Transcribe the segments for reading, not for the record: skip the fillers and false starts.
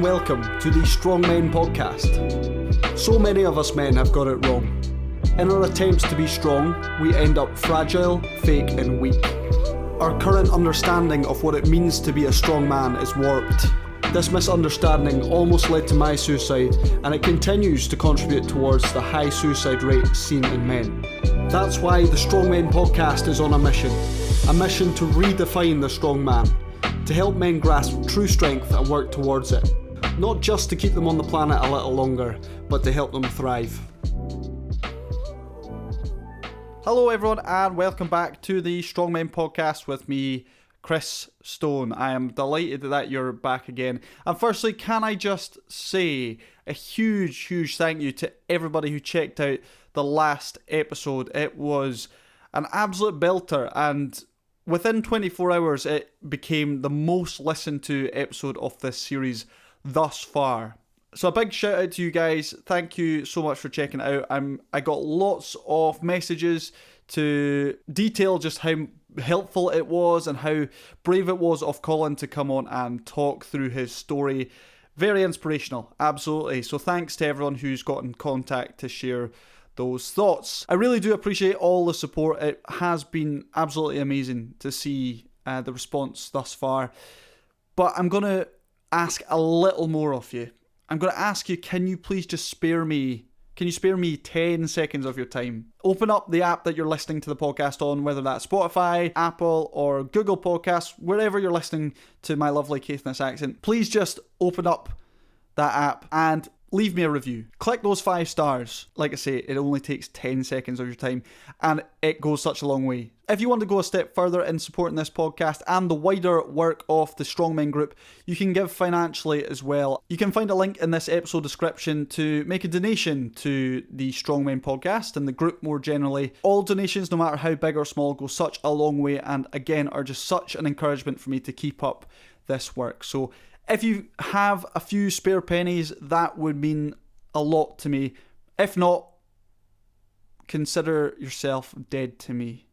welcome to the Strong Men podcast. So many of us men have got it wrong. In our attempts to be strong, we end up fragile, fake and weak. Our current understanding of what it means to be a strong man is warped. This misunderstanding almost led to my suicide, and it continues to contribute towards the high suicide rate seen in men. That's why the Strong Men podcast is on a mission to redefine the strong man, to help men grasp true strength and work towards it. Not just to keep them on the planet a little longer, but to help them thrive. Hello everyone and welcome back to the Strong Men podcast with me, Chris Stone. I am delighted that you're back again. And firstly, can I just say a huge thank you to everybody who checked out the last episode. It was an absolute belter, and within 24 hours, it became the most listened to episode of this series thus far. So a big shout out to you guys. Thank you so much for checking it out. I got lots of messages to detail just how helpful it was and how brave it was of Colin to come on and talk through his story. Very inspirational, absolutely. So thanks to everyone who's got in contact to share those thoughts. I really do appreciate all the support. It has been absolutely amazing to see the response thus far. But I'm going to ask a little more of you. I'm going to ask you, can you please just spare me 10 seconds of your time? Open up the app that you're listening to the podcast on, whether that's Spotify, Apple, or Google Podcasts, wherever you're listening to my lovely Caithness accent. Please just open up that app and leave me a review. Click those 5 stars. Like I say, it only takes 10 seconds of your time and it goes such a long way. If you want to go a step further in supporting this podcast and the wider work of the Strongmen Group, you can give financially as well. You can find a link in this episode description to make a donation to the Strongmen podcast and the group more generally. All donations, no matter how big or small, go such a long way and again are just such an encouragement for me to keep up this work. So if you have a few spare pennies, that would mean a lot to me. If not, consider yourself dead to me.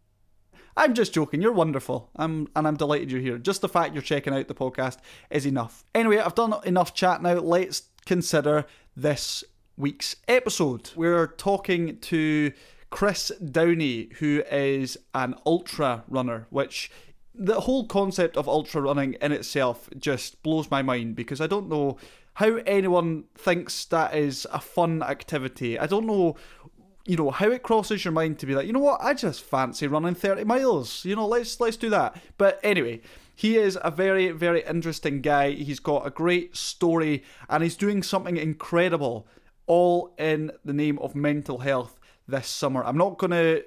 I'm just joking, you're wonderful, and I'm delighted you're here. Just the fact you're checking out the podcast is enough. Anyway, I've done enough chat now. Let's consider this week's episode. We're talking to Chris Downie, who is an ultra runner, which the whole concept of ultra running in itself just blows my mind, because I don't know how anyone thinks that is a fun activity. I don't know, how it crosses your mind to be like, you know what, I just fancy running 30 miles. Let's do that. But anyway, he is a very, very interesting guy. He's got a great story and he's doing something incredible, all in the name of mental health this summer. I'm not going to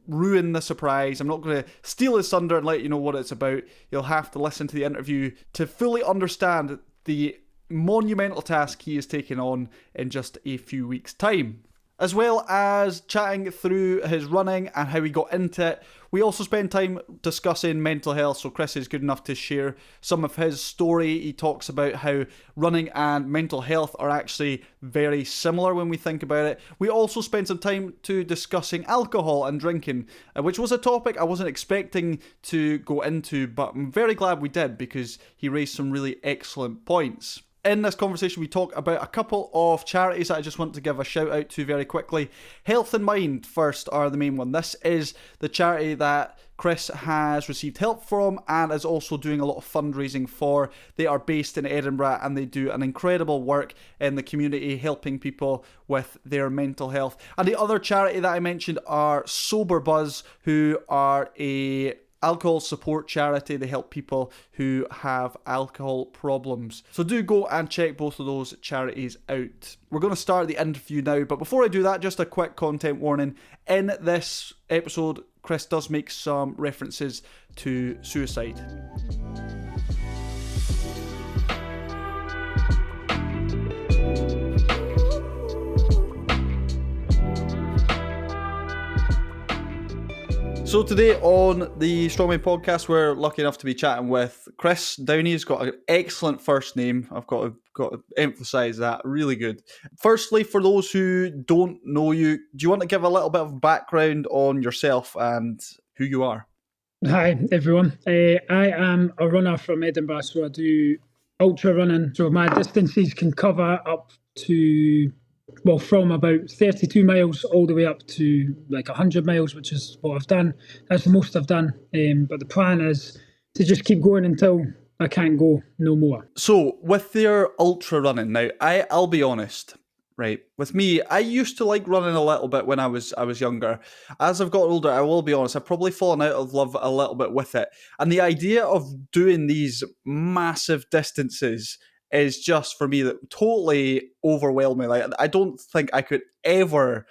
ruin the surprise. I'm not going to steal his thunder and let you know what it's about. You'll have to listen to the interview to fully understand the monumental task he is taking on in just a few weeks' time. As well as chatting through his running and how he got into it, we also spend time discussing mental health. So Chris is good enough to share some of his story. He talks about how running and mental health are actually very similar when we think about it. We also spend some time discussing alcohol and drinking, which was a topic I wasn't expecting to go into, but I'm very glad we did because he raised some really excellent points. In this conversation, we talk about a couple of charities that I just want to give a shout out to very quickly. Health and Mind first are the main one. This is the charity that Chris has received help from and is also doing a lot of fundraising for. They are based in Edinburgh and they do an incredible work in the community, helping people with their mental health. And the other charity that I mentioned are Sober Buzz, who are a alcohol support charity. They help people who have alcohol problems. So do go and check both of those charities out. We're going to start the interview now, but before I do that, just a quick content warning. In this episode, Chris does make some references to suicide. So today on the Strongman podcast, we're lucky enough to be chatting with Chris Downie. He's got an excellent first name. I've got to emphasise that. Really good. Firstly, for those who don't know you, do you want to give a little bit of background on yourself and who you are? Hi, everyone. I am a runner from Edinburgh, so I do ultra running. So my distances can cover up to, well, from about 32 miles all the way up to like 100 miles, which is what I've done. That's the most I've done. But the plan is to just keep going until I can't go no more. So with your ultra running now, I'll be honest, right? With me, I used to like running a little bit when I was younger. As I've got older, I will be honest, I've probably fallen out of love a little bit with it. And the idea of doing these massive distances is just for me that totally overwhelming. Like I don't think I could ever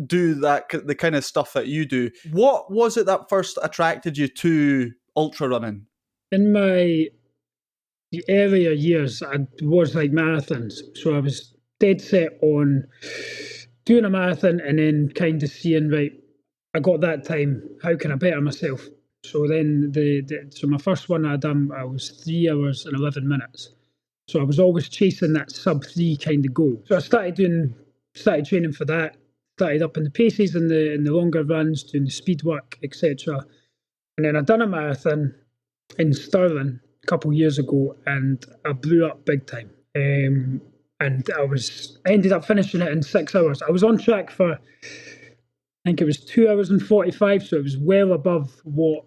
do that, the kind of stuff that you do. What was it that first attracted you to ultra running? In my earlier years, I was like marathons. So I was dead set on doing a marathon and then kind of seeing, right, I got that time, how can I better myself? So then so my first one I done, I was 3 hours and 11 minutes. So I was always chasing that sub 3 kind of goal. So I started training for that, started up in the paces and the longer runs, doing the speed work, etc. And then I done a marathon in Stirling a couple of years ago, and I blew up big time. And I ended up finishing it in 6 hours. I was on track for, I think it was 2 hours and 45, so it was well above what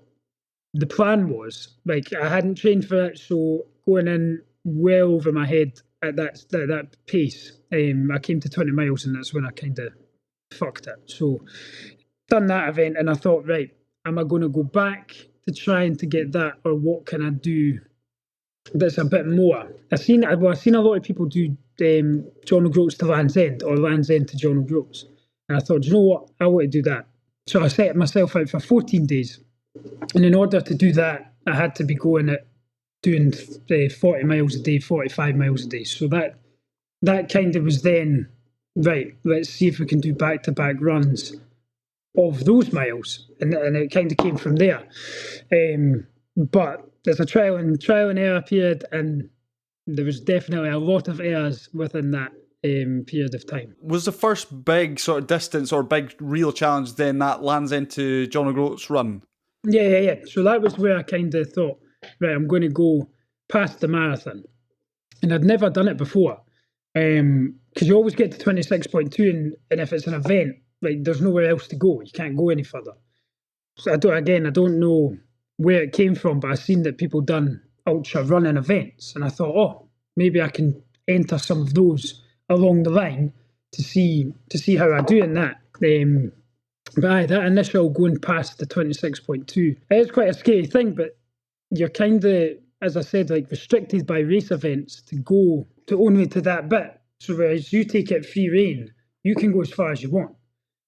the plan was. Like I hadn't trained for it, so going in well over my head at that pace. I came to 20 miles, and that's when I kind of fucked it. So done that event, and I thought, right, am I going to go back to trying to get that, or what can I do that's a bit more? I've seen a lot of people do John O'Groats to Land's End, or Land's End to John O'Groats, and I thought, you know what, I want to do that. So I set myself out for 14 days, and in order to do that, I had to be doing 40 miles a day, 45 miles a day. So that kind of was then, right, let's see if we can do back-to-back runs of those miles, and it kind of came from there. But there's a trial and error period, and there was definitely a lot of errors within that period of time. Was the first big sort of distance or big real challenge then that Land's End to John O'Groats run? Yeah. So that was where I kind of thought, right, I'm going to go past the marathon. And I'd never done it before. Because you always get to 26.2, and if it's an event, like there's nowhere else to go. You can't go any further. So I don't know where it came from, but I've seen that people done ultra running events, and I thought, oh, maybe I can enter some of those along the line to see how I do in that. But that initial going past the 26.2, it is quite a scary thing, but you're kind of, as I said, like restricted by race events to go to only to that bit. So whereas you take it free rein, you can go as far as you want.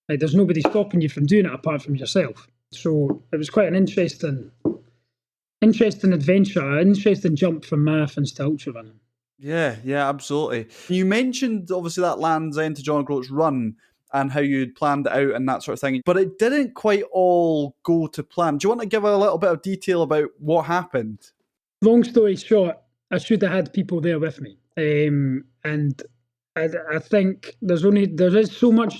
Like there's nobody stopping you from doing it apart from yourself. So it was quite an interesting adventure, an interesting jump from marathons to ultra running. Yeah, absolutely. You mentioned obviously that Land's End to John O'Groats run and how you'd planned it out and that sort of thing, but it didn't quite all go to plan. Do you want to give a little bit of detail about what happened? Long story short, I should have had people there with me, and I think there's only so much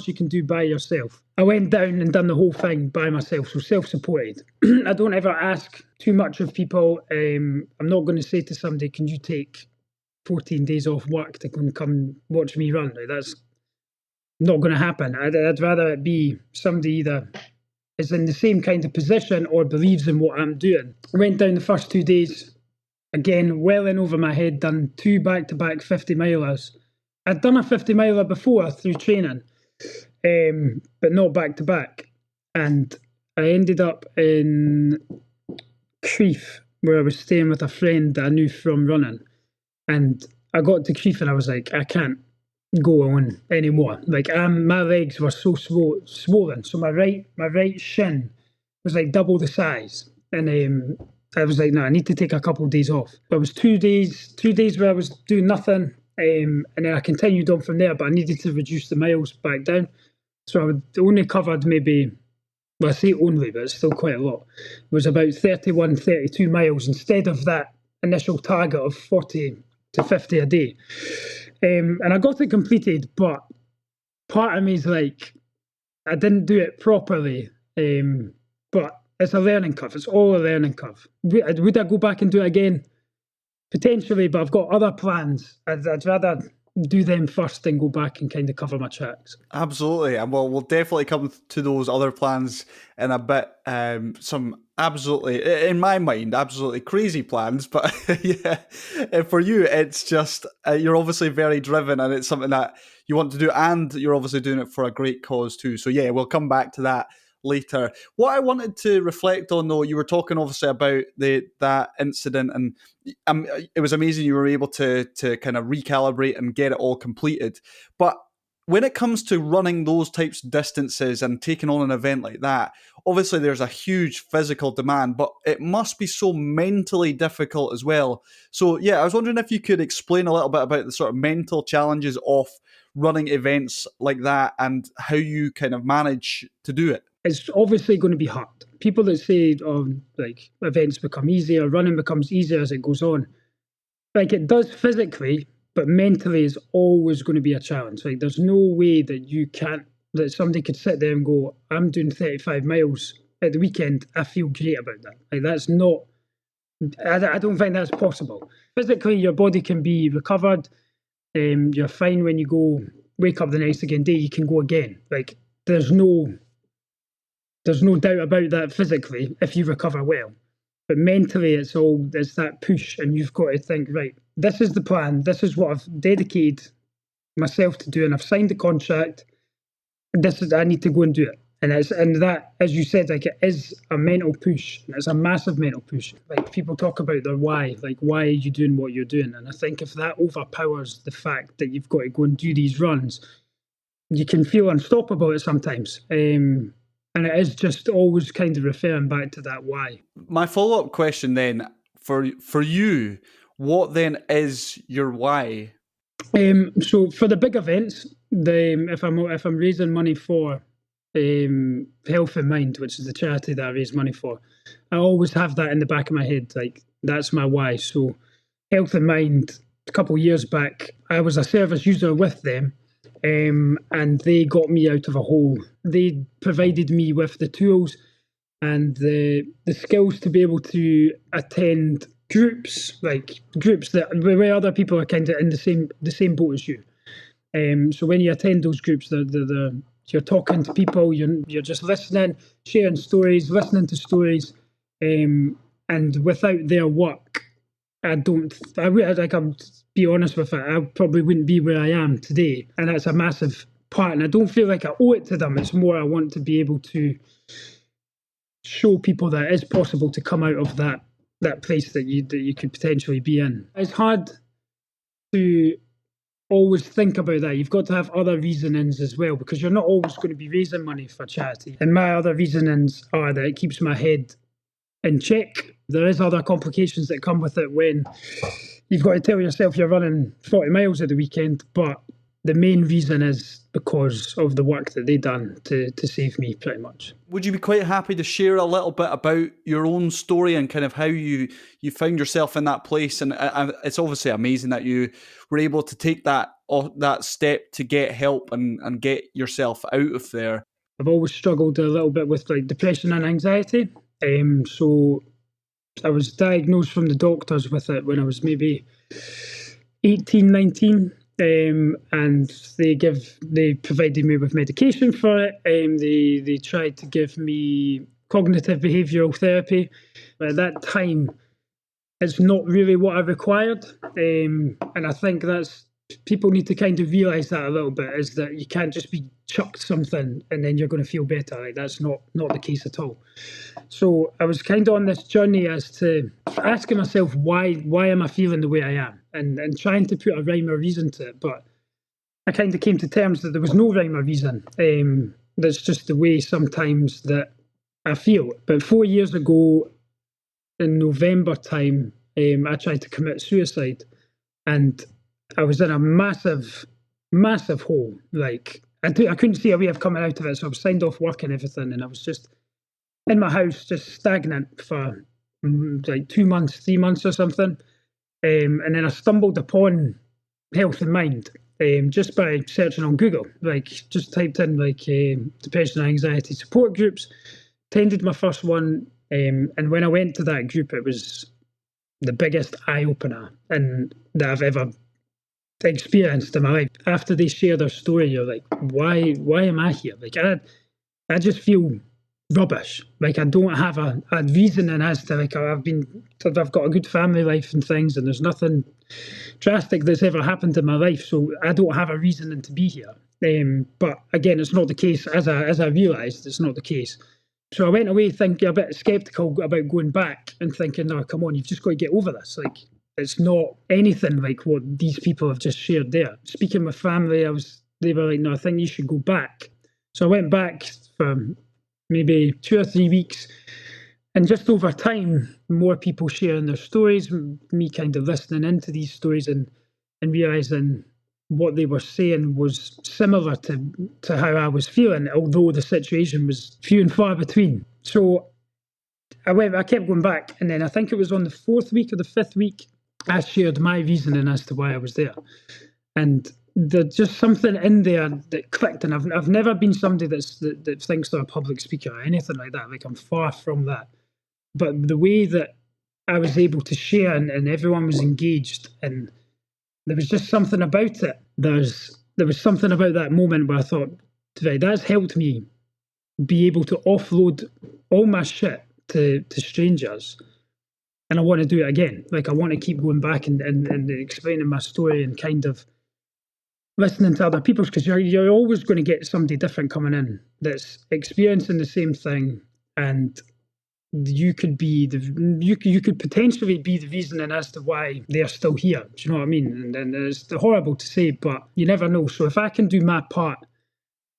you can do by yourself. I went down and done the whole thing by myself, so self-supported. I don't ever ask too much of people. I'm not going to say to somebody, "Can you take 14 days off work to come watch me run?" That's not going to happen. I'd rather it be somebody either is in the same kind of position or believes in what I'm doing. I went down the first 2 days, again, well in over my head, done 2 back-to-back 50-milers. I'd done a 50-miler before through training, but not back-to-back. And I ended up in Crieff, where I was staying with a friend that I knew from running. And I got to Crieff and I was like, I can't go on anymore. Like my legs were so swollen. So my right shin was like double the size. And I was like, no, I need to take a couple of days off. There was 2 days where I was doing nothing. And then I continued on from there, but I needed to reduce the miles back down. So I only covered maybe, well, I say only, but it's still quite a lot. It was about 31, 32 miles instead of that initial target of 40 to 50 a day. And I got it completed, but part of me is like, I didn't do it properly. But it's a learning curve. It's all a learning curve. Would I go back and do it again? potentially, but I've got other plans. I'd rather do them first and go back and kind of cover my tracks. Absolutely. And we'll definitely come to those other plans in a bit. Some absolutely, in my mind, absolutely crazy plans. But yeah, for you, it's just, you're obviously very driven and it's something that you want to do. And you're obviously doing it for a great cause too. So yeah, we'll come back to that later. What I wanted to reflect on, though, you were talking obviously about that incident, and it was amazing you were able to kind of recalibrate and get it all completed. But when it comes to running those types of distances and taking on an event like that, obviously there's a huge physical demand, but it must be so mentally difficult as well. So yeah, I was wondering if you could explain a little bit about the sort of mental challenges of running events like that and how you kind of manage to do it. It's obviously going to be hard. People that say, like events become easier, running becomes easier as it goes on. Like it does physically, but mentally is always going to be a challenge. Like there's no way that somebody could sit there and go, I'm doing 35 miles at the weekend. I feel great about that. Like that's not, I don't think that's possible. Physically, your body can be recovered. You're fine when you wake up the next day, you can go again. Like there's no doubt about that physically if you recover well. But mentally, it's that push, and you've got to think, right, this is the plan. This is what I've dedicated myself to do, and I've signed the contract. I need to go and do it. And that, as you said, like it is a mental push. It's a massive mental push. Like people talk about their why, like why are you doing what you're doing? And I think if that overpowers the fact that you've got to go and do these runs, you can feel unstoppable at sometimes. And it is just always kind of referring back to that why. My follow-up question then, for you, what then is your why? So for the big events, if I'm raising money for Health in Mind, which is the charity that I raise money for, I always have that in the back of my head. Like that's my why. So Health in Mind, a couple of years back, I was a service user with them. And they got me out of a hole. They provided me with the tools and the skills to be able to attend groups, like groups where other people are kind of in the same boat as you. So when you attend those groups, you're talking to people, you're just listening, sharing stories, listening to stories, and without their work, I'll be honest with it, I probably wouldn't be where I am today. And that's a massive part. And I don't feel like I owe it to them. It's more I want to be able to show people that it is possible to come out of that place that you could potentially be in. It's hard to always think about that. You've got to have other reasonings as well, because you're not always going to be raising money for charity. And my other reasonings are that it keeps my head in check. There is other complications that come with it when you've got to tell yourself you're running 40 miles at the weekend, but the main reason is because of the work that they've done to save me, pretty much. Would you be quite happy to share a little bit about your own story and kind of how you found yourself in that place? And it's obviously amazing that you were able to take that step to get help and get yourself out of there. I've always struggled a little bit with like depression and anxiety. So I was diagnosed from the doctors with it when I was maybe 18, 19. And they provided me with medication for it. They tried to give me cognitive behavioural therapy. But at that time, it's not really what I required. And I think people need to kind of realise that a little bit, is that you can't just be chucked something and then you're going to feel better. Like that's not the case at all. So I was kind of on this journey as to asking myself, why am I feeling the way I am? And trying to put a rhyme or reason to it. But I kind of came to terms that there was no rhyme or reason. That's just the way sometimes that I feel. But 4 years ago, in November time, I tried to commit suicide. And I was in a massive, massive hole. Like, I couldn't see a way of coming out of it. So I was signed off work and everything. And I was just in my house, just stagnant for like 2 months, 3 months or something. And then I stumbled upon Health in Mind just by searching on Google. Like, just typed in like depression and anxiety support groups, attended my first one. And when I went to that group, it was the biggest eye-opener that I've ever experienced in my life. After they share their story, you're like, why am I here? Like, I just feel rubbish. Like, I don't have a reasoning as to, like, I've got a good family life and things, and there's nothing drastic that's ever happened in my life, so I don't have a reasoning to be here. But again, it's not the case, as I realised, it's not the case. So I went away thinking a bit sceptical about going back and thinking, no, come on, you've just got to get over this. Like, it's not anything like what these people have just shared there. Speaking with family, they were like, no, I think you should go back. So I went back for maybe 2 or 3 weeks, and just over time, more people sharing their stories, me kind of listening into these stories and realising what they were saying was similar to how I was feeling, although the situation was few and far between. So I kept going back, and then I think it was on the 4th week or the 5th week, I shared my reasoning as to why I was there. And there's just something in there that clicked, and I've never been somebody that thinks they're a public speaker or anything like that. Like, I'm far from that. But the way that I was able to share and everyone was engaged, and there was just something about it. There was something about that moment where I thought, right, that's helped me be able to offload all my shit to strangers. And I want to do it again. Like, I want to keep going back and explaining my story and kind of listening to other people's, because you're always going to get somebody different coming in that's experiencing the same thing, and you could potentially be the reasoning as to why they're still here. Do you know what I mean? And it's horrible to say, but you never know. So if I can do my part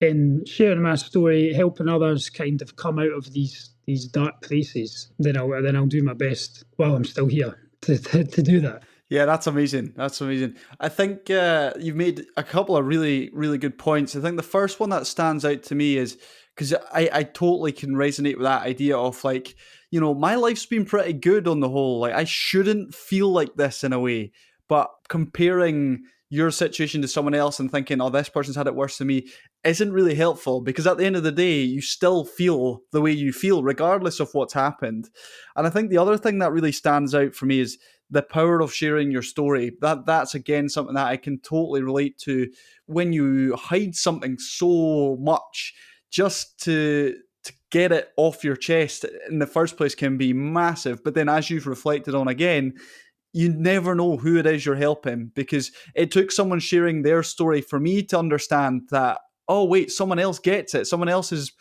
in sharing my story, helping others kind of come out of these dark places, then I'll do my best while I'm still here to do that. Yeah, that's amazing. That's amazing. I think you've made a couple of really, really good points. I think the first one that stands out to me is, because I totally can resonate with that idea of, like, you know, my life's been pretty good on the whole. Like, I shouldn't feel like this in a way, but comparing your situation to someone else and thinking, oh, this person's had it worse than me, isn't really helpful, because at the end of the day, you still feel the way you feel regardless of what's happened. And I think the other thing that really stands out for me is the power of sharing your story. That's again something that I can totally relate to. When you hide something so much, just to get it off your chest in the first place can be massive. But then, as you've reflected on again, you never know who it is you're helping, because it took someone sharing their story for me to understand that, oh, wait, someone else gets it. Someone else has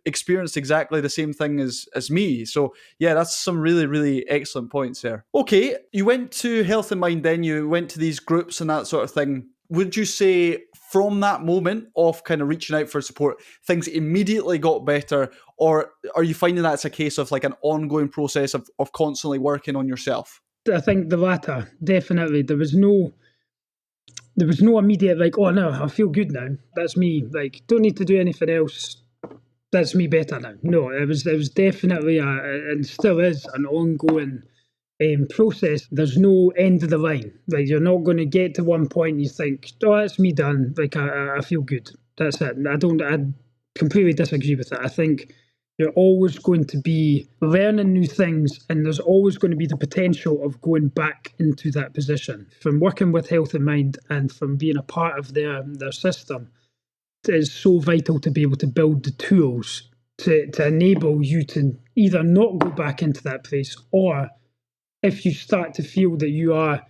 experienced exactly the same thing as me. So yeah, that's some really, really excellent points there. Okay, you went to Health in Mind, then you went to these groups and that sort of thing. Would you say from that moment of kind of reaching out for support, things immediately got better? Or are you finding that's a case of like an ongoing process of constantly working on yourself? I think the latter, definitely. There was no immediate, like, oh no, I feel good now. That's me. Like, don't need to do anything else. That's me better now. No, it was definitely and still is an ongoing process. There's no end of the line. Like, you're not going to get to one point and you think, oh, that's me done. Like, I feel good. That's it. I completely disagree with that. I think you're always going to be learning new things, and there's always going to be the potential of going back into that position. From working with Health in Mind and from being a part of their system, it is so vital to be able to build the tools to enable you to either not go back into that place, or if you start to feel that you are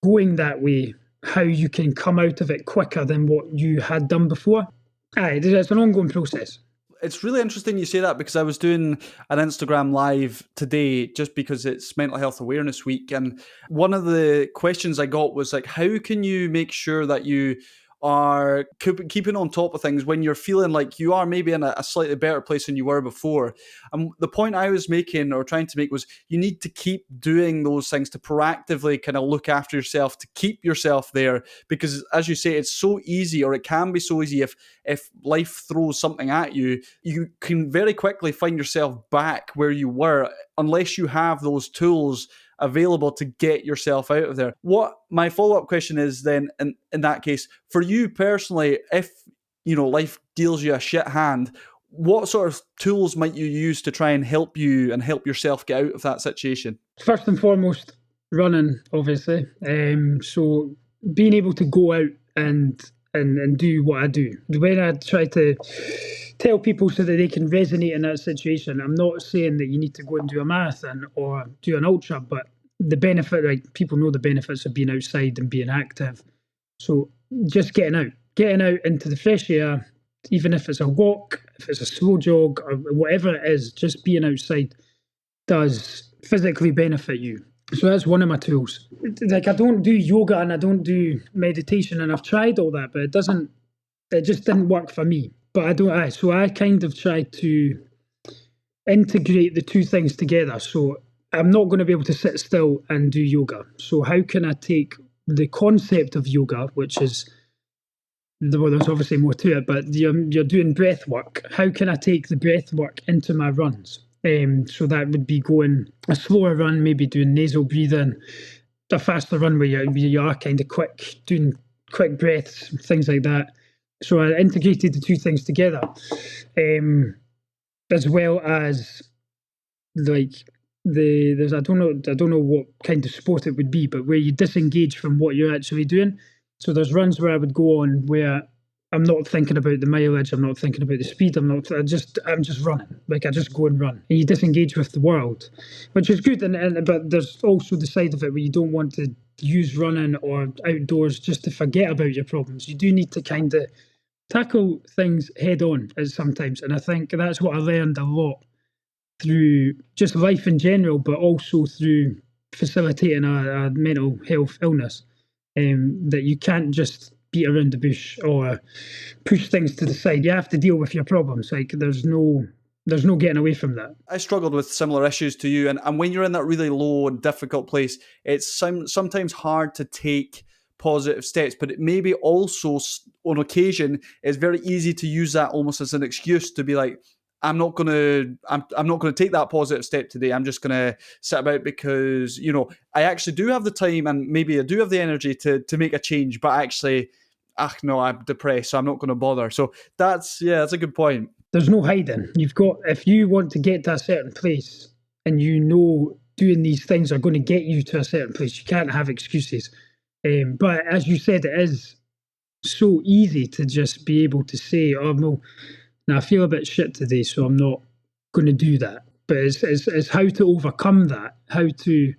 going that way, how you can come out of it quicker than what you had done before. It's an ongoing process. It's really interesting you say that, because I was doing an Instagram live today just because it's Mental Health Awareness Week. And one of the questions I got was like, how can you make sure that you are keeping on top of things when you're feeling like you are maybe in a slightly better place than you were before? And the point I was making or trying to make was, you need to keep doing those things to proactively kind of look after yourself, to keep yourself there, because as you say, it's so easy, or it can be so easy, if life throws something at you, you can very quickly find yourself back where you were unless you have those tools available to get yourself out of there. What my follow-up question is then, in that case, for you personally, if, you know, life deals you a shit hand, what sort of tools might you use to try and help you and help yourself get out of that situation? First and foremost, running, obviously. So being able to go out and do what I do. When I try to tell people so that they can resonate in that situation, I'm not saying that you need to go and do a marathon or do an ultra, but the benefit, like, people know the benefits of being outside and being active. So just getting out into the fresh air, even if it's a walk, if it's a slow jog, or whatever it is, just being outside does physically benefit you. So that's one of my tools. Like, I don't do yoga and I don't do meditation, and I've tried all that, but it just didn't work for me. But so I kind of try to integrate the two things together. So I'm not going to be able to sit still and do yoga. So how can I take the concept of yoga, which is, well, there's obviously more to it, but you're doing breath work. How can I take the breath work into my runs? So that would be going a slower run, maybe doing nasal breathing, a faster run where you are kind of quick, doing quick breaths, things like that. So I integrated the two things together, as well as, like, there's I don't know what kind of sport it would be, but where you disengage from what you're actually doing. So there's runs where I would go on where I'm not thinking about the mileage, I'm not thinking about the speed, I'm just running. Like, I just go and run. And you disengage with the world, which is good. But there's also the side of it where you don't want to use running or outdoors just to forget about your problems. You do need to kind of tackle things head on sometimes. And I think that's what I learned a lot through just life in general, but also through facilitating a mental health illness, that you can't just beat around the bush or push things to the side. You have to deal with your problems. Like, there's no getting away from that. I struggled with similar issues to you, and when you're in that really low and difficult place, it's sometimes hard to take positive steps, but it maybe also on occasion is very easy to use that almost as an excuse to be like, I'm not gonna take that positive step today. I'm just gonna sit about because, I actually do have the time and maybe I do have the energy to make a change, but actually, no, I'm depressed, so I'm not gonna bother. So that's a good point. There's no hiding. If you want to get to a certain place and doing these things are going to get you to a certain place, you can't have excuses. But as you said, it is so easy to just be able to say, oh, no, now I feel a bit shit today, so I'm not going to do that. But it's how to overcome that, how to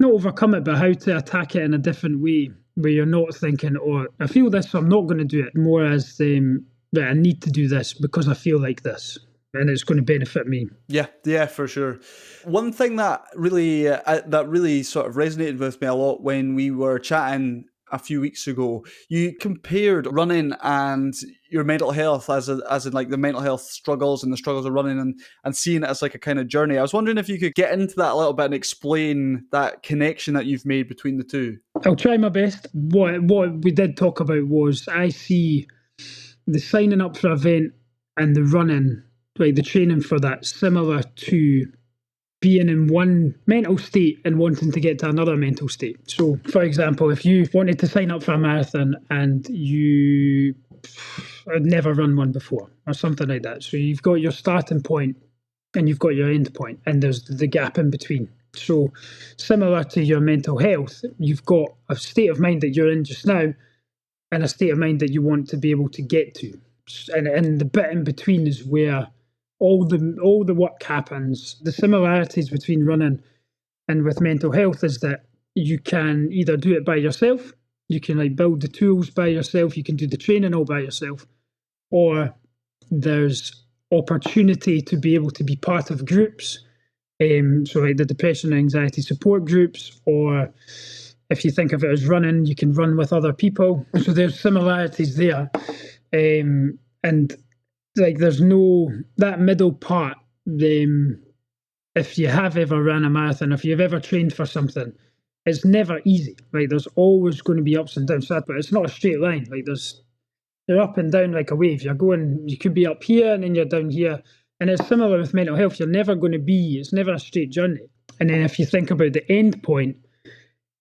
not overcome it, but how to attack it in a different way where you're not thinking, oh, I feel this, so I'm not going to do it, more as that I need to do this because I feel like this and it's going to benefit me. Yeah, for sure. One thing that really sort of resonated with me a lot when we were chatting a few weeks ago, you compared running and your mental health as in like the mental health struggles and the struggles of running and seeing it as like a kind of journey. I was wondering if you could get into that a little bit and explain that connection that you've made between the two. I'll try my best. What we did talk about was, I see the signing up for an event and the running, like the training for that, similar to being in one mental state and wanting to get to another mental state. So, for example, if you wanted to sign up for a marathon and you had never run one before or something like that, so you've got your starting point and you've got your end point and there's the gap in between. So similar to your mental health, you've got a state of mind that you're in just now and a state of mind that you want to be able to get to. And the bit in between is where all the work happens. The similarities between running and with mental health is that you can either do it by yourself, you can like build the tools by yourself, you can do the training all by yourself, or there's opportunity to be able to be part of groups, so like the depression and anxiety support groups, or if you think of it as running, you can run with other people. So there's similarities there, and like there's no that middle part. If you have ever ran a marathon, if you've ever trained for something, it's never easy. Like there's always going to be ups and downs, but it's not a straight line. Like you're up and down like a wave. You could be up here and then you're down here. And it's similar with mental health. It's never a straight journey. And then if you think about the end point,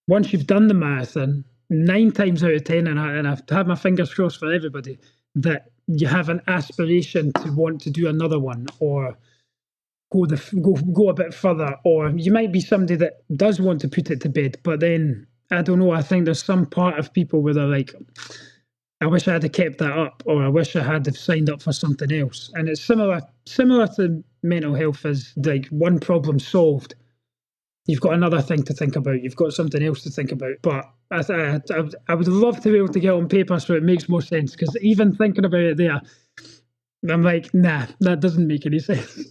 once you've done the marathon, 9 times out of 10, and I've had my fingers crossed for everybody, that you have an aspiration to want to do another one, or go a bit further, or you might be somebody that does want to put it to bed, but then I don't know. I think there's some part of people where they're like, I wish I had kept that up, or I wish I had have signed up for something else. And it's similar to mental health. As like one problem solved, you've got another thing to think about. You've got something else to think about. But I would love to be able to get it on paper so it makes more sense. Because even thinking about it there, I'm like, nah, that doesn't make any sense.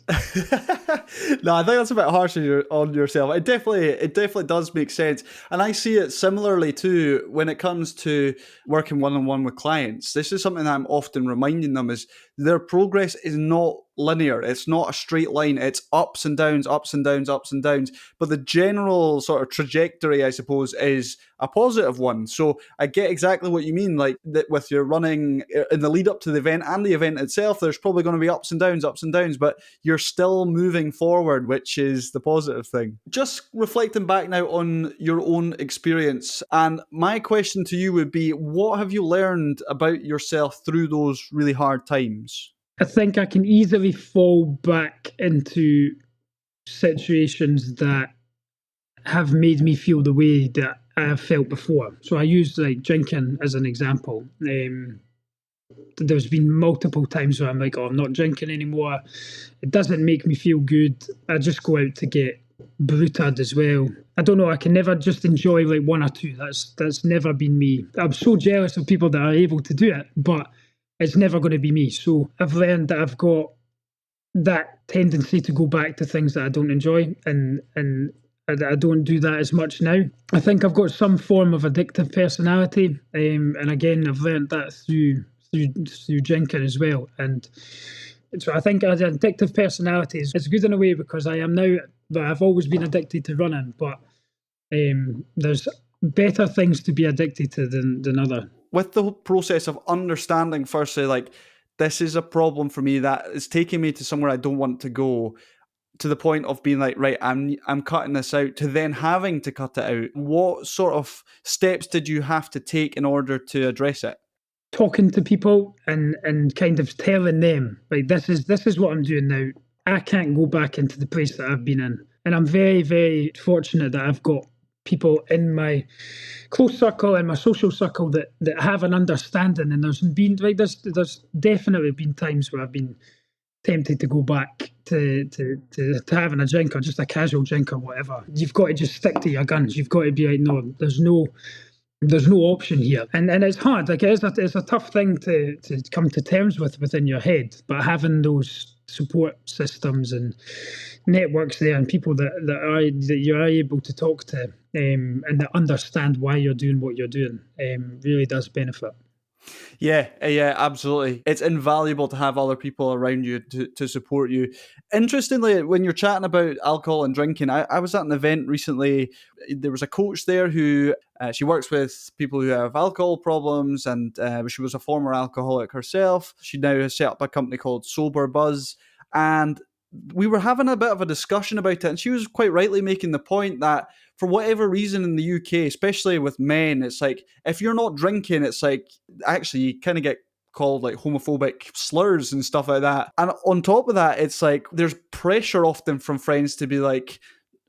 No, I think that's a bit harsh on yourself. It definitely does make sense. And I see it similarly too when it comes to working one-on-one with clients. This is something that I'm often reminding them is their progress is not linear. It's not a straight line. It's ups and downs, ups and downs, ups and downs. But the general sort of trajectory, I suppose, is a positive one. So I get exactly what you mean. Like that with your running in the lead up to the event and the event itself, there's probably going to be ups and downs, but you're still moving forward, which is the positive thing. Just reflecting back now on your own experience, and my question to you would be, what have you learned about yourself through those really hard times? I think I can easily fall back into situations that have made me feel the way that I have felt before. So I use like drinking as an example. There's been multiple times where I'm like, oh, I'm not drinking anymore. It doesn't make me feel good. I just go out to get bruted as well. I don't know. I can never just enjoy like one or two. That's never been me. I'm so jealous of people that are able to do it, but it's never going to be me. So I've learned that I've got that tendency to go back to things that I don't enjoy, and I don't do that as much now. I think I've got some form of addictive personality, and again, I've learned that through drinking as well. And so I think as an addictive personality is good in a way, because I am now, I've always been addicted to running, but there's better things to be addicted to than other. With the whole process of understanding, firstly, like, this is a problem for me that is taking me to somewhere I don't want to go, to the point of being like, right, I'm cutting this out, to then having to cut it out. What sort of steps did you have to take in order to address it? Talking to people and kind of telling them, like, this is what I'm doing now. I can't go back into the place that I've been in. And I'm very, very fortunate that I've got people in my close circle and my social circle that have an understanding. And there's definitely been times where I've been tempted to go back to having a drink, or just a casual drink or whatever. You've got to just stick to your guns. You've got to be like, no, there's no option here. And it's hard. Like, it's a tough thing to come to terms with within your head. But having those support systems and networks there, and people that you are able to talk to, and that understand why you're doing what you're doing, really does benefit. Yeah, absolutely. It's invaluable to have other people around you to support you. Interestingly, when you're chatting about alcohol and drinking, I was at an event recently. There was a coach there who, she works with people who have alcohol problems, and she was a former alcoholic herself. She now has set up a company called Sober Buzz, and we were having a bit of a discussion about it, and she was quite rightly making the point that for whatever reason in the UK, especially with men, it's like, if you're not drinking, it's like, actually, you kind of get called like homophobic slurs and stuff like that. And on top of that, it's like, there's pressure often from friends to be like,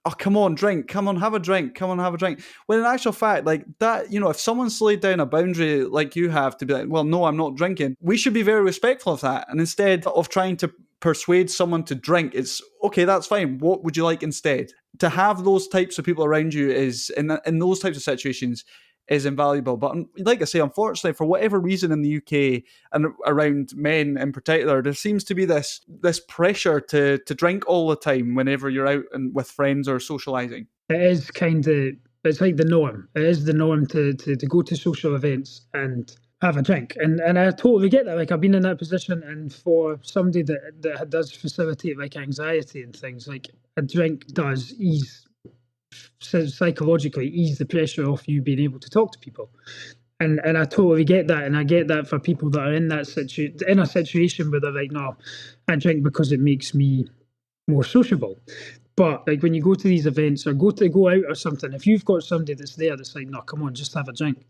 oh, come on, drink, come on, have a drink, come on, have a drink. When in actual fact, like that, if someone's laid down a boundary like you have to be like, well, no, I'm not drinking, we should be very respectful of that. And instead of trying to persuade someone to drink, it's okay, that's fine. What would you like instead? To have those types of people around you is, in those types of situations, is invaluable. But like I say, unfortunately, for whatever reason in the UK and around men in particular, there seems to be this pressure to drink all the time whenever you're out and with friends or socializing. It is it's like the norm. It is the norm to go to social events and have a drink. And I totally get that. Like, I've been in that position, and for somebody that does facilitate like anxiety and things, like a drink does psychologically ease the pressure off you being able to talk to people. And I totally get that. And I get that for people that are in a situation where they're like, no, I drink because it makes me more sociable. But like, when you go to these events or go out or something, if you've got somebody that's there that's like, no, come on, just have a drink,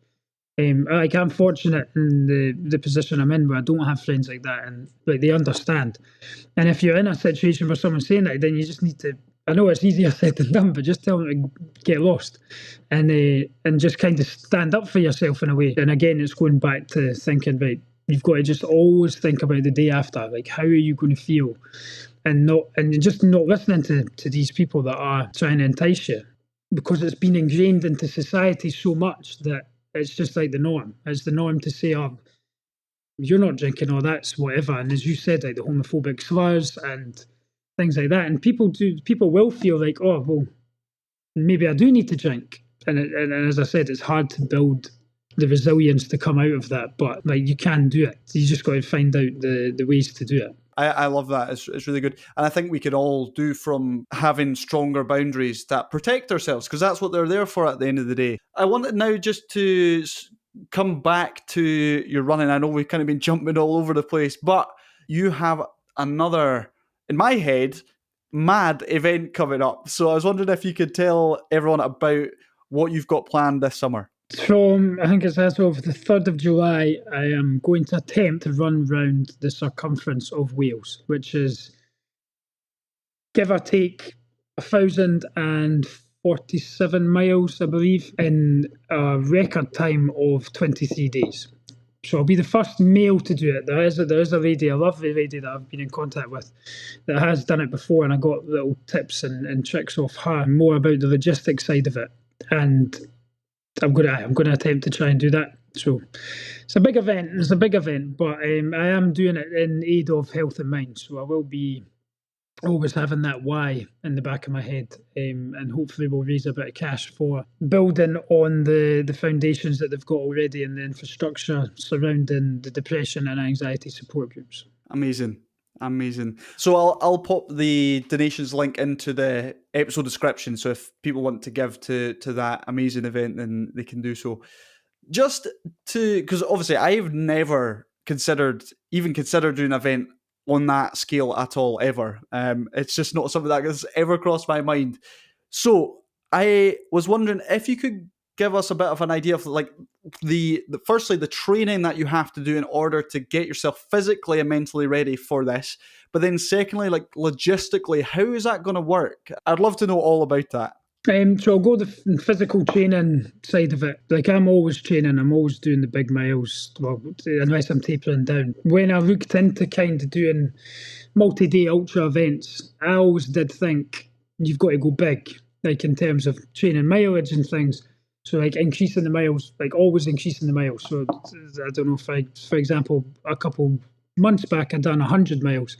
Like I'm fortunate in the position I'm in where I don't have friends like that, and like they understand. And if you're in a situation where someone's saying that, then you just need to. I know it's easier said than done, but just tell them to get lost, and just kind of stand up for yourself in a way. And again, it's going back to thinking, right, you've got to just always think about the day after, like how are you going to feel, and just not listening to these people that are trying to entice you, because it's been ingrained into society so much that it's just like the norm. It's the norm to say, oh, you're not drinking, or that's whatever. And as you said, like the homophobic slurs and things like that. And people will feel like, oh, well, maybe I do need to drink. And as I said, it's hard to build the resilience to come out of that. But like you can do it. You just got to find out the ways to do it. I love that. It's really good. And I think we could all do from having stronger boundaries that protect ourselves, because that's what they're there for at the end of the day. I wanted now just to come back to your running. I know we've kind of been jumping all over the place, but you have another, in my head, mad event coming up. So I was wondering if you could tell everyone about what you've got planned this summer. From, I think it's as of the 3rd of July, I am going to attempt to run round the circumference of Wales, which is, give or take, 1,047 miles, I believe, in a record time of 23 days. So I'll be the first male to do it. There is a lady, a lovely lady that I've been in contact with that has done it before, and I got little tips and tricks off her, more about the logistics side of it. And I'm going to attempt to try and do that. So it's a big event. But I am doing it in aid of health and mind. So I will be always having that why in the back of my head, and hopefully we'll raise a bit of cash for building on the foundations that they've got already and the infrastructure surrounding the depression and anxiety support groups. Amazing. So I'll pop the donations link into the episode description, so if people want to give to that amazing event, then they can do so. Just to, because obviously I've never considered doing an event on that scale at all, ever. It's just not something that has ever crossed my mind. So I was wondering if you could give us a bit of an idea of like firstly the training that you have to do in order to get yourself physically and mentally ready for this, but then secondly, like logistically, how is that going to work? I'd love to know all about that. So I'll go the physical training side of it. Like I'm always training, I'm always doing the big miles, well, unless I'm tapering down. When I looked into kind of doing multi-day ultra events, I always did think you've got to go big, like in terms of training mileage and things. So like increasing the miles, like always increasing the miles. So I don't know if for example, a couple months back, I'd done 100 miles,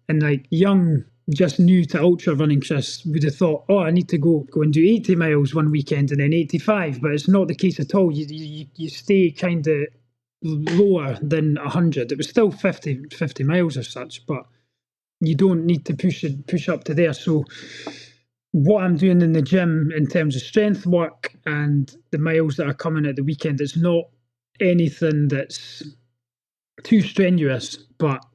and like young, just new to ultra running Chris would have thought, oh, I need to go and do 80 miles one weekend and then 85, but it's not the case at all. You stay kind of lower than 100. It was still 50 miles or such, but you don't need to push up to there. So what I'm doing in the gym in terms of strength work and the miles that are coming at the weekend, it's not anything that's too strenuous, but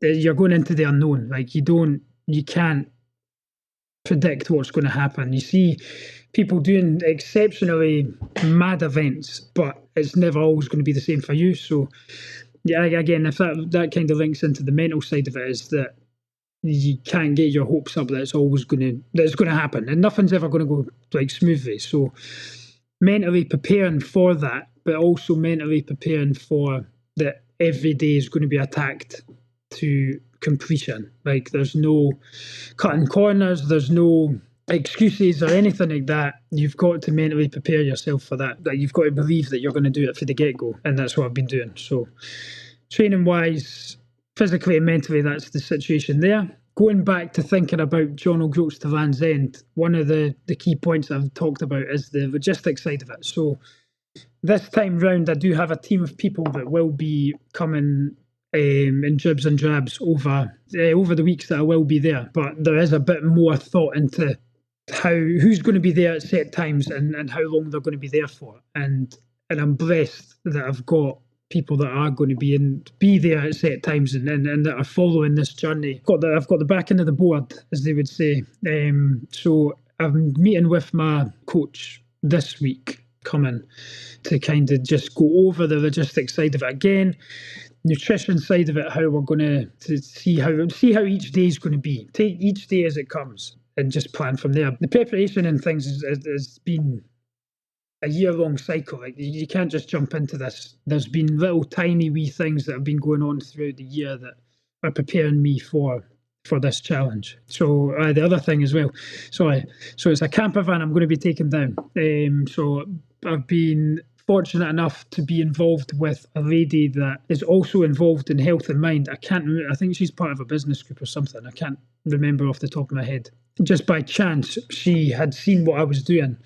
you're going into the unknown. Like you can't predict what's going to happen. You see people doing exceptionally mad events, but it's never always going to be the same for you. So yeah, again, if that kind of links into the mental side of it, is that you can't get your hopes up that it's going to happen, and nothing's ever going to go like smoothly. So mentally preparing for that, but also mentally preparing for that every day is going to be attacked to completion. Like there's no cutting corners, there's no excuses or anything like that. You've got to mentally prepare yourself for that. Like you've got to believe that you're going to do it for the get-go, and that's what I've been doing. So training wise, physically and mentally, that's the situation there. Going back to thinking about John O'Groats to Land's End, one of the key points I've talked about is the logistics side of it. So this time round, I do have a team of people that will be coming in dribs and drabs over the weeks that I will be there. But there is a bit more thought into who's going to be there at set times and how long they're going to be there for. And I'm blessed that I've got people that are going to be there at set times and that are following this journey. I've got the back end of the board, as they would say. So I'm meeting with my coach this week coming to kind of just go over the logistics side of it again, nutrition side of it, how we're going to see how each day is going to be. Take each day as it comes and just plan from there. The preparation and things has been a year-long cycle. Like, you can't just jump into this. There's been little tiny wee things that have been going on throughout the year that are preparing me for this challenge. So the other thing as well, so it's a camper van I'm going to be taking down. So I've been fortunate enough to be involved with a lady that is also involved in health and mind. I think she's part of a business group or something. I can't remember off the top of my head. Just by chance, she had seen what I was doing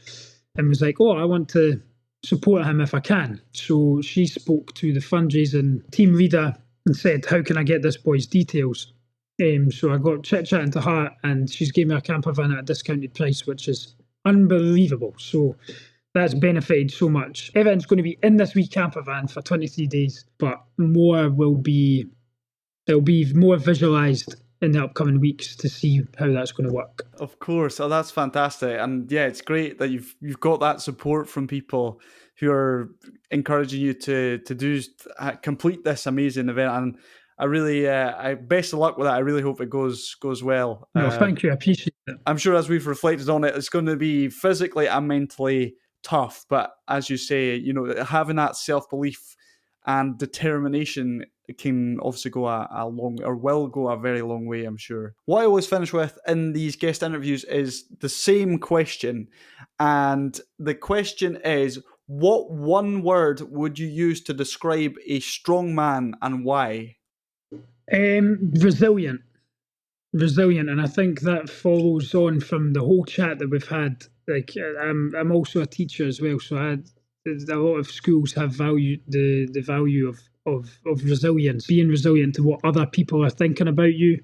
and was like, oh, I want to support him if I can. So she spoke to the fundraising team leader and said, how can I get this boy's details? So I got chit-chatting to her, and she's gave me a camper van at a discounted price, which is unbelievable. So that's benefited so much. Everything's going to be in this wee camper van for 23 days, but it'll be more visualised in the upcoming weeks to see how that's going to work. Of course. Oh, that's fantastic. And yeah, it's great that you've got that support from people who are encouraging you to complete this amazing event. And I really, best of luck with it. I really hope it goes well. No, thank you. I appreciate it. I'm sure as we've reflected on it, it's going to be physically and mentally tough. But as you say, having that self-belief and determination can obviously will go a very long way, I'm sure. What I always finish with in these guest interviews is the same question. And the question is, what one word would you use to describe a strong man and why? Resilient, and I think that follows on from the whole chat that we've had. Like, I'm also a teacher as well, so a lot of schools have valued the value of resilience, being resilient to what other people are thinking about you,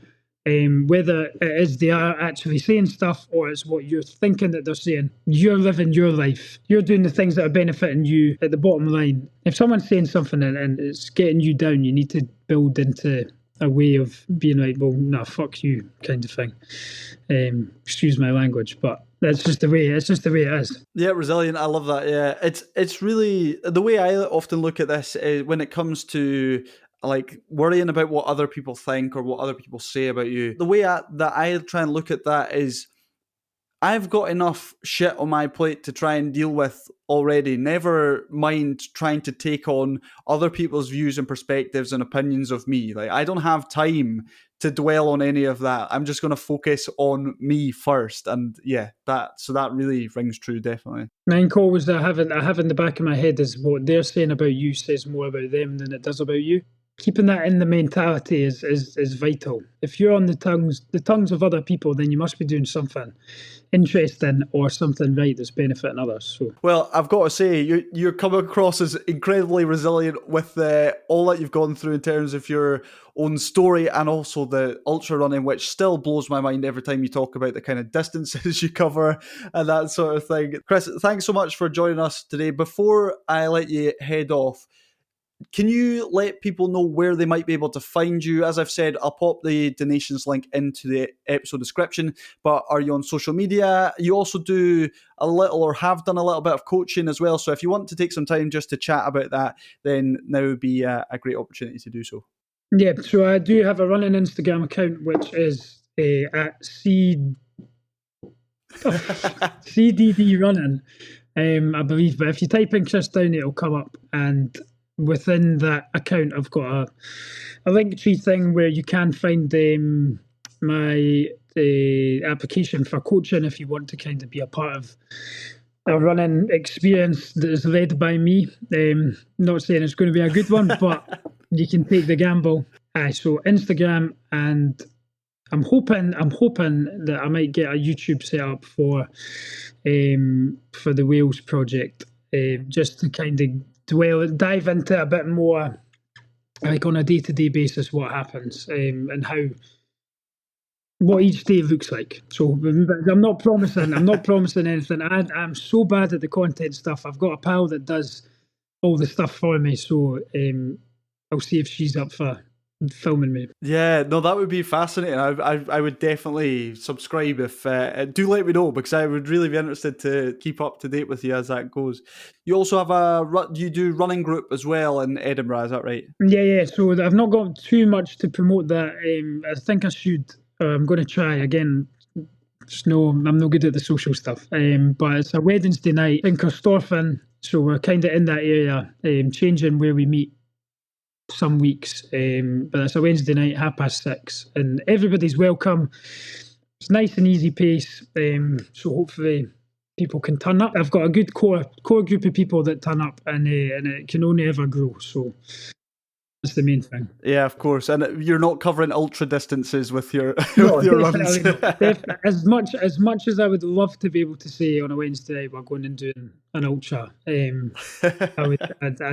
whether it is they are actually saying stuff or it's what you're thinking that they're saying. You're living your life. You're doing the things that are benefiting you at the bottom line. If someone's saying something and it's getting you down, you need to build into a way of being like, well, nah, fuck you, kind of thing. Excuse my language, but that's just the way. It's just the way it is. Yeah, resilient. I love that. Yeah, it's really the way I often look at this is when it comes to like worrying about what other people think or what other people say about you. The way that I try and look at that is, I've got enough shit on my plate to try and deal with already. Never mind trying to take on other people's views and perspectives and opinions of me. Like, I don't have time to dwell on any of that. I'm just going to focus on me first. And yeah, that really rings true, definitely. Nine always I have in the back of my head is what they're saying about you says more about them than it does about you. Keeping that in the mentality is vital. If you're on the tongues of other people, then you must be doing something interesting or something right that's benefiting others. So, well, I've got to say, you're coming across as incredibly resilient with all that you've gone through in terms of your own story and also the ultra running, which still blows my mind every time you talk about the kind of distances you cover and that sort of thing. Chris, thanks so much for joining us today. Before I let you head off, can you let people know where they might be able to find you? As I've said, I'll pop the donations link into the episode description, but are you on social media? You also do a little or have done a little bit of coaching as well. So if you want to take some time just to chat about that, then now would be a great opportunity to do so. Yeah, so I do have a running Instagram account, which is at CDD running, I believe. But if you type in Chris Downie, it'll come up, and within that account, I've got a Linktree thing where you can find my application for coaching if you want to kind of be a part of a running experience that is led by me. Not saying it's going to be a good one, but you can take the gamble. So Instagram, and I'm hoping that I might get a YouTube set up for the Wales project, just to kind of dive into a bit more, like on a day-to-day basis, what happens and what each day looks like. So I'm not promising anything. I'm so bad at the content stuff. I've got a pal that does all the stuff for me, so I'll see if she's up for filming me. Yeah, no, that would be fascinating. I would definitely subscribe if do let me know, because I would really be interested to keep up to date with you as that goes. You also have you do running group as well in Edinburgh, is that right? Yeah. So I've not got too much to promote that. I think I should. I'm going to try again. Just no, I'm no good at the social stuff. But it's a Wednesday night in Corstorphine, so we're kind of in that area, changing where we meet some weeks. But it's a Wednesday night, 6:30, and everybody's welcome. It's nice and easy pace. So hopefully people can turn up. I've got a good core group of people that turn up, and it can only ever grow. So that's the main thing. Yeah, of course. And you're not covering ultra distances with your No, with your runs. as much as I would love to be able to say on a Wednesday night we're going and doing an ultra, I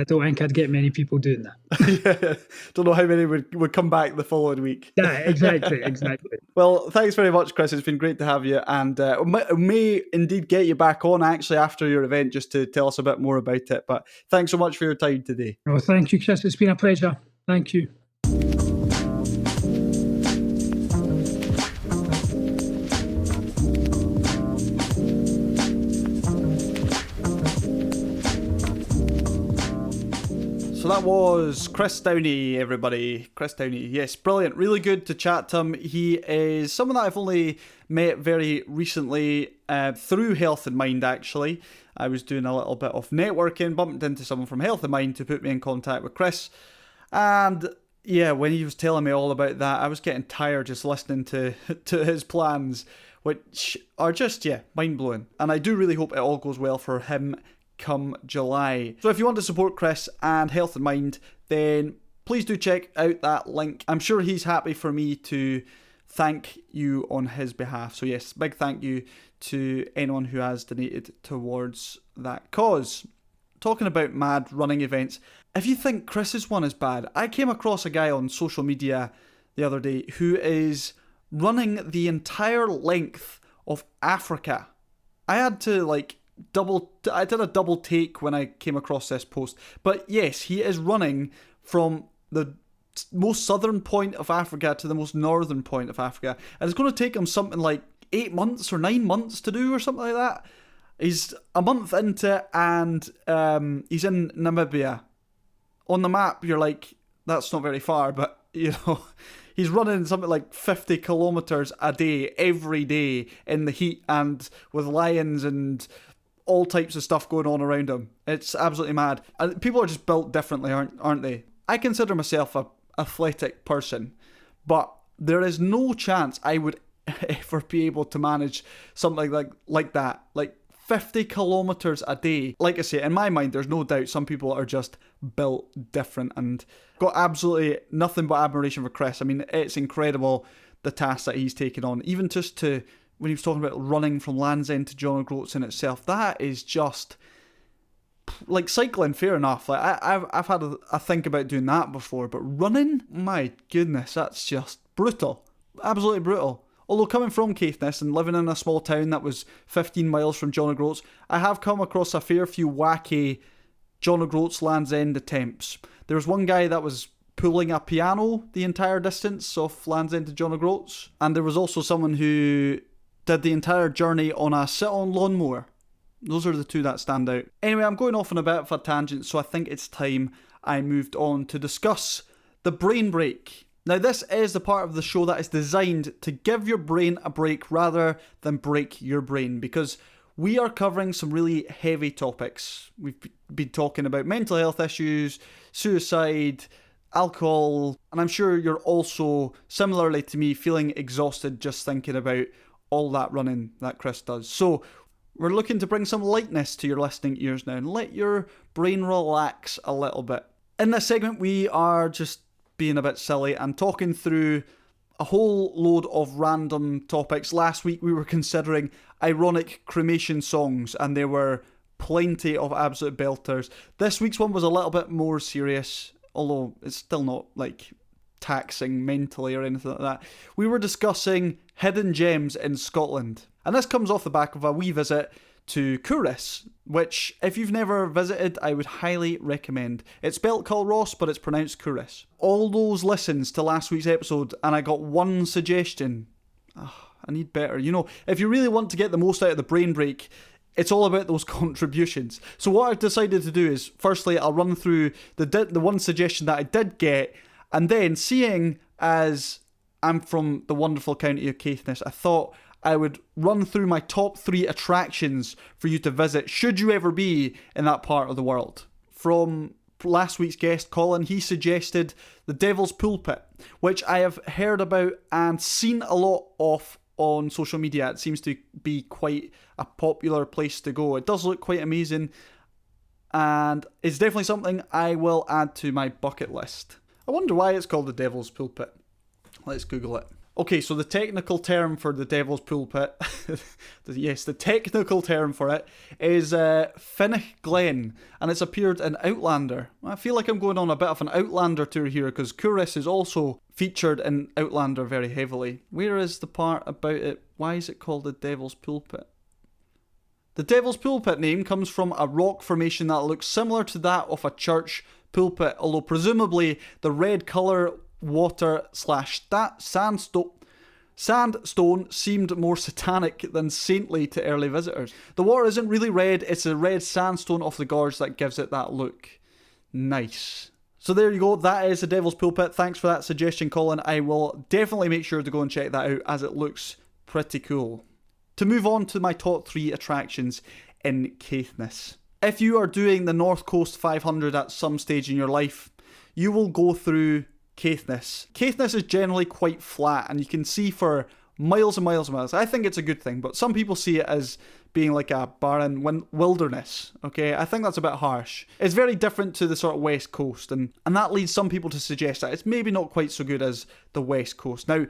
don't think I'd get many people doing that. Yeah, don't know how many would come back the following week. Yeah, exactly. Well, thanks very much, Chris. It's been great to have you, and may indeed get you back on actually after your event just to tell us a bit more about it. But thanks so much for your time today. Well, thank you, Chris. It's been a pleasure. Thank you. So that was Chris Downie, everybody. Chris Downie, yes, brilliant. Really good to chat to him. He is someone that I've only met very recently through Health in Mind, actually. I was doing a little bit of networking, bumped into someone from Health in Mind to put me in contact with Chris. And yeah, when he was telling me all about that, I was getting tired just listening to his plans, which are just, mind-blowing. And I do really hope it all goes well for him come July. So if you want to support Chris and Health in Mind, then please do check out that link. I'm sure he's happy for me to thank you on his behalf. So yes, big thank you to anyone who has donated towards that cause. Talking about mad running events, if you think Chris's one is bad, I came across a guy on social media the other day who is running the entire length of Africa. I had to I did a double take when I came across this post. But yes, he is running from the most southern point of Africa to the most northern point of Africa. And it's going to take him something like 8 months or 9 months to do or something like that. He's a month into it, and he's in Namibia. On the map, you're like, that's not very far, but, he's running something like 50 kilometres a day, every day, in the heat and with lions and all types of stuff going on around him. It's absolutely mad. And people are just built differently, aren't they? I consider myself a athletic person, but there is no chance I would ever be able to manage something like that. Like 50 kilometres a day. Like I say, in my mind, there's no doubt some people are just built different, and got absolutely nothing but admiration for Chris. I mean, it's incredible the task that he's taken on. Even just to, when he was talking about running from Land's End to John O'Groats in itself, that is just like cycling, fair enough. Like I've had a think about doing that before, but running, my goodness, that's just brutal. Absolutely brutal. Although coming from Caithness and living in a small town that was 15 miles from John O'Groats, I have come across a fair few wacky John O'Groats Land's End attempts. There was one guy that was pulling a piano the entire distance of Land's End to John O'Groats, and there was also someone who did the entire journey on a sit-on lawnmower. Those are the two that stand out. Anyway, I'm going off on a bit of a tangent, so I think it's time I moved on to discuss the brain break. Now, this is the part of the show that is designed to give your brain a break rather than break your brain, because we are covering some really heavy topics. We've been talking about mental health issues, suicide, alcohol, and I'm sure you're also, similarly to me, feeling exhausted just thinking about all that running that Chris does. So we're looking to bring some lightness to your listening ears now and let your brain relax a little bit. In this segment, we are just being a bit silly and talking through a whole load of random topics. Last week we were considering ironic cremation songs, and there were plenty of absolute belters. This week's one was a little bit more serious, although it's still not like taxing mentally or anything like that. We were discussing hidden gems in Scotland, and this comes off the back of a wee visit to Kouros, which, if you've never visited, I would highly recommend. It's spelt Culross, but it's pronounced Kouros. All those listens to last week's episode, and I got one suggestion. I need better. You know, if you really want to get the most out of the brain break, it's all about those contributions. So what I've decided to do is, firstly, I'll run through the one suggestion that I did get, and then, seeing as I'm from the wonderful county of Caithness, I thought I would run through my top 3 attractions for you to visit, should you ever be in that part of the world. From last week's guest, Colin, he suggested the Devil's Pulpit, which I have heard about and seen a lot of on social media. It seems to be quite a popular place to go. It does look quite amazing, and it's definitely something I will add to my bucket list. I wonder why it's called the Devil's Pulpit. Let's Google it. Okay, so the technical term for the Devil's Pulpit, yes, the technical term for it is Finnich Glen, and it's appeared in Outlander. I feel like I'm going on a bit of an Outlander tour here, because Kouros is also featured in Outlander very heavily. Where is the part about it? Why is it called the Devil's Pulpit? The Devil's Pulpit name comes from a rock formation that looks similar to that of a church pulpit, although presumably the red colour water / sandstone seemed more satanic than saintly to early visitors. The water isn't really red, it's the red sandstone of the gorge that gives it that look. Nice. So there you go, that is the Devil's Pulpit. Thanks for that suggestion, Colin. I will definitely make sure to go and check that out, as it looks pretty cool. To move on to my top 3 attractions in Caithness. If you are doing the North Coast 500 at some stage in your life, you will go through Caithness. Caithness is generally quite flat, and you can see for miles and miles and miles. I think it's a good thing, but some people see it as being like a barren wilderness. Okay, I think that's a bit harsh. It's very different to the sort of West Coast, and that leads some people to suggest that it's maybe not quite so good as the West Coast. Now,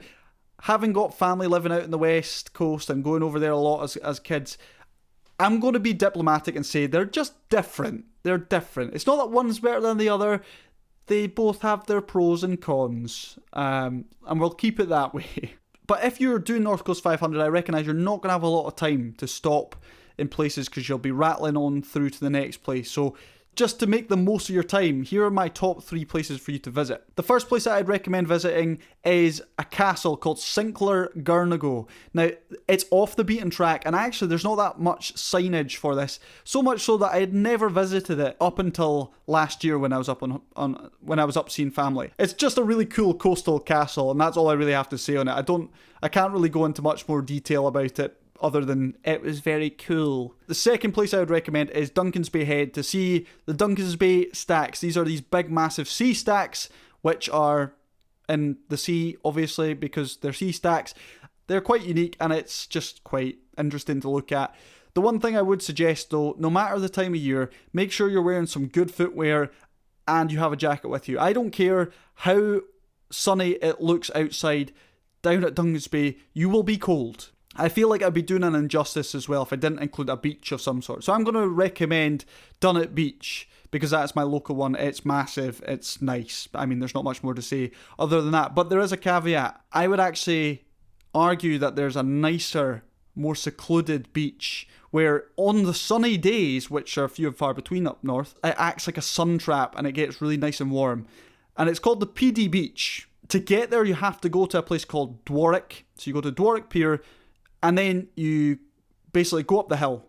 having got family living out in the West Coast and going over there a lot as kids, I'm going to be diplomatic and say they're just different. They're different. It's not that one's better than the other. They both have their pros and cons, and we'll keep it that way. But if you're doing North Coast 500, I recognise you're not going to have a lot of time to stop in places, because you'll be rattling on through to the next place. So just to make the most of your time, here are my top 3 places for you to visit. The first place that I'd recommend visiting is a castle called Sinclair Gurnago. Now, it's off the beaten track, and actually there's not that much signage for this. So much so that I had never visited it up until last year when I was up when I was up seeing family. It's just a really cool coastal castle, and that's all I really have to say on it. I can't really go into much more detail about it, other than it was very cool. The second place I would recommend is Duncan's Bay Head, to see the Duncan's Bay stacks. These are these big massive sea stacks, which are in the sea, obviously, because they're sea stacks. They're quite unique, and it's just quite interesting to look at. The one thing I would suggest though, no matter the time of year, make sure you're wearing some good footwear and you have a jacket with you. I don't care how sunny it looks outside, down at Duncan's Bay, you will be cold. I feel like I'd be doing an injustice as well if I didn't include a beach of some sort. So I'm going to recommend Dunnet Beach, because that's my local one. It's massive. It's nice. I mean, there's not much more to say other than that. But there is a caveat. I would actually argue that there's a nicer, more secluded beach where on the sunny days, which are few and far between up north, it acts like a sun trap and it gets really nice and warm. And it's called the PD Beach. To get there, you have to go to a place called Dwarwick. So you go to Dwarwick Pier, and then you basically go up the hill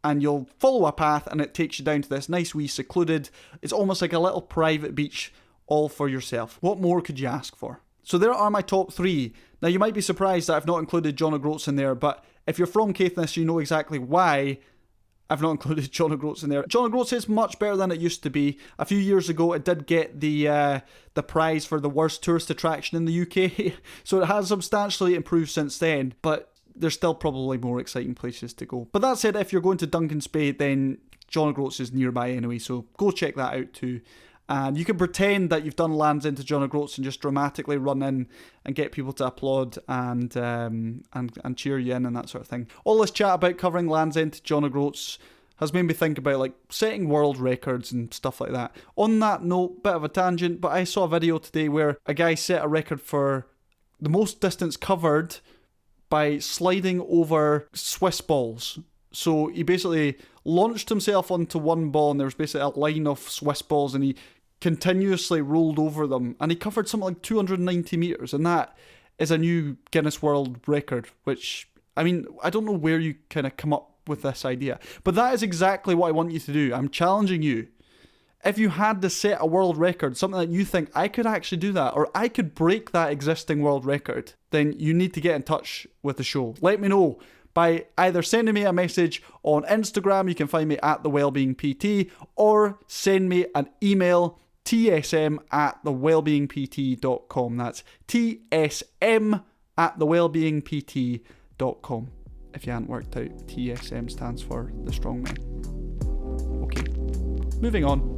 and you'll follow a path and it takes you down to this nice wee secluded, it's almost like a little private beach all for yourself. What more could you ask for? So there are my top 3. Now you might be surprised that I've not included John O'Groats in there, but if you're from Caithness, you know exactly why I've not included John O'Groats in there. John O'Groats is much better than it used to be. A few years ago, it did get the prize for the worst tourist attraction in the UK, so it has substantially improved since then, but there's still probably more exciting places to go. But that said, if you're going to Duncan's Bay, then John O'Groats is nearby anyway, so go check that out too. And you can pretend that you've done Land's End to John O'Groats and just dramatically run in and get people to applaud and cheer you in and that sort of thing. All this chat about covering Land's End to John O'Groats has made me think about like setting world records and stuff like that. On that note, bit of a tangent, but I saw a video today where a guy set a record for the most distance covered by sliding over Swiss balls. So he basically launched himself onto one ball, and there was basically a line of Swiss balls, and he continuously rolled over them, and he covered something like 290 meters, and that is a new Guinness World Record, which, I mean, I don't know where you kind of come up with this idea, but that is exactly what I want you to do. I'm challenging you. If you had to set a world record, something that you think, I could actually do that, or I could break that existing world record, then you need to get in touch with the show. Let me know by either sending me a message on Instagram, you can find me at The Wellbeing PT, or send me an email, tsm@thewellbeingpt.com. That's tsm@thewellbeingpt.com. If you hadn't worked out, TSM stands for the strong men. Okay, moving on.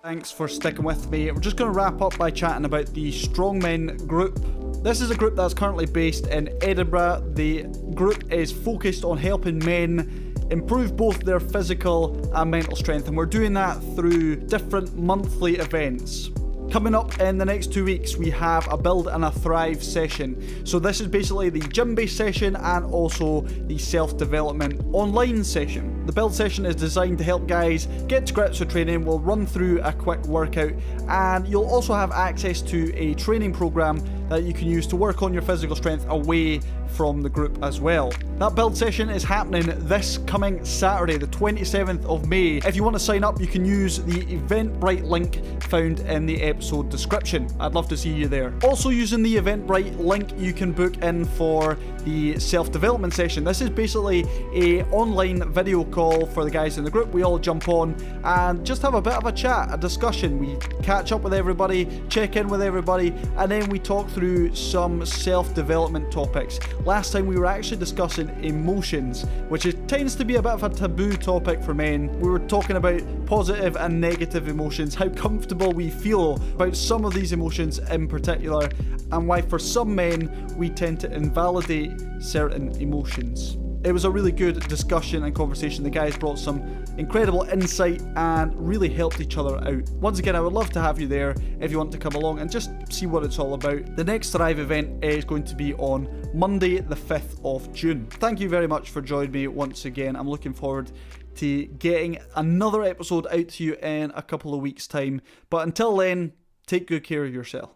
Thanks for sticking with me. We're just going to wrap up by chatting about the Strongmen group. This is a group that's currently based in Edinburgh. The group is focused on helping men improve both their physical and mental strength, and we're doing that through different monthly events. Coming up in the next 2 weeks, we have a Build and a Thrive session. So this is basically the gym-based session and also the self-development online session. The Build session is designed to help guys get to grips with training. We'll run through a quick workout, and you'll also have access to a training program that you can use to work on your physical strength away from the group as well. That Build session is happening this coming Saturday, the 27th of May. If you want to sign up, you can use the Eventbrite link found in the episode description. I'd love to see you there. Also, using the Eventbrite link, you can book in for the self-development session. This is basically a online video call for the guys in the group. We all jump on and just have a bit of a chat, a discussion. We catch up with everybody, check in with everybody, and then we talk through some self-development topics. Last time we were actually discussing emotions, which tends to be a bit of a taboo topic for men. We were talking about positive and negative emotions, how comfortable we feel about some of these emotions in particular, and why for some men we tend to invalidate certain emotions. It was a really good discussion and conversation. The guys brought some incredible insight and really helped each other out. Once again, I would love to have you there if you want to come along and just see what it's all about. The next Thrive event is going to be on Monday, the 5th of June. Thank you very much for joining me once again. I'm looking forward to getting another episode out to you in a couple of weeks' time. But until then, take good care of yourself.